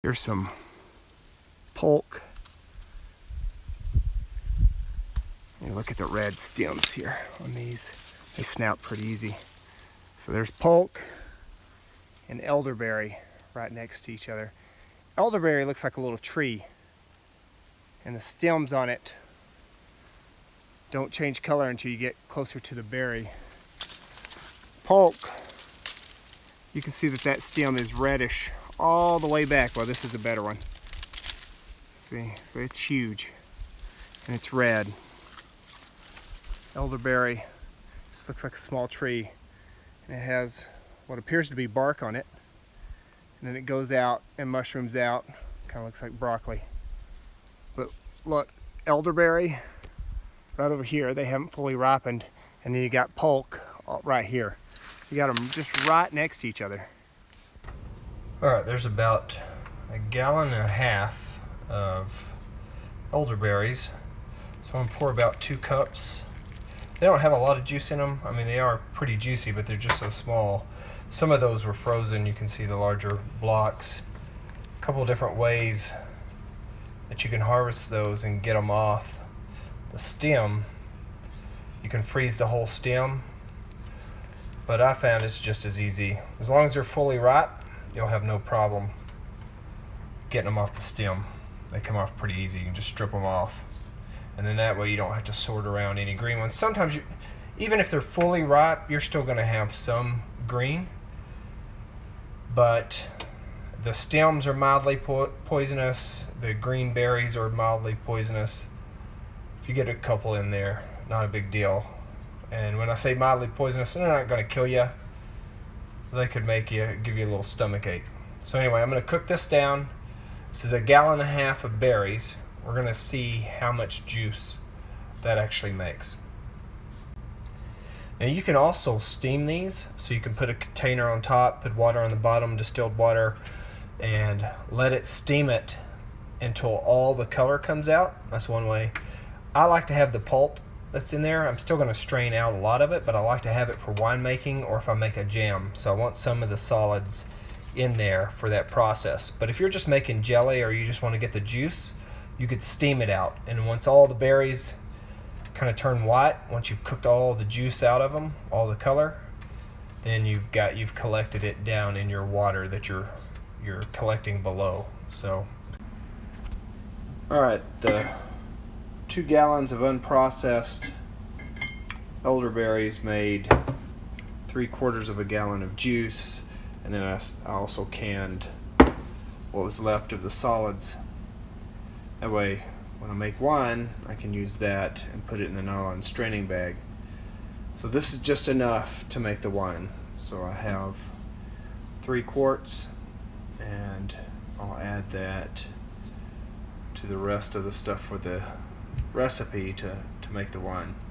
Here's some polk. And look at the red stems here on these. They snout pretty easy. So there's polk and elderberry right next to each other. Elderberry looks like a little tree, and the stems on it don't change color until you get closer to the berry. Polk, you can see that that stem is reddish all the way back. Well, this is a better one. See, so it's huge and it's red. Elderberry just looks like a small tree, and it has what appears to be bark on it, and then it goes out and mushrooms out. Kind of looks like broccoli. But look, elderberry right over here, they haven't fully ripened, and then you got polk right here. You got them just right next to each other. All right, there's about 1.5 gallons of elderberries. So I'm gonna pour about 2 cups. They don't have a lot of juice in them. I mean, they are pretty juicy, but they're just so small. Some of those were frozen. You can see the larger blocks. A couple different ways that you can harvest those and get them off the stem. You can freeze the whole stem, but I found it's just as easy. As long as they're fully ripe, you'll have no problem getting them off the stem. They come off pretty easy. You can just strip them off. And then that way you don't have to sort around any green ones. Sometimes, even if they're fully ripe, you're still going to have some green. But the stems are mildly poisonous. The green berries are mildly poisonous. If you get a couple in there, not a big deal. And when I say mildly poisonous, they're not going to kill you. They could give you a little stomach ache. So anyway, I'm going to cook this down. This is 1.5 gallons of berries. We're going to see how much juice that actually makes. Now you can also steam these, so you can put a container on top, put water on the bottom, distilled water, and let it steam it until all the color comes out. That's one way. I like to have the pulp that's in there. I'm still going to strain out a lot of it, but I like to have it for winemaking or if I make a jam. So I want some of the solids in there for that process. But if you're just making jelly or you just want to get the juice, you could steam it out, and once all the berries kind of turn white, once you've cooked all the juice out of them, all the color, then you've collected it down in your water that you're collecting below. So, all right, the 2 gallons of unprocessed elderberries made 3/4 gallon of juice, and then I also canned what was left of the solids. That way, when I make wine, I can use that and put it in the nylon straining bag. So this is just enough to make the wine. So I have 3 quarts, and I'll add that to the rest of the stuff for the recipe to make the wine.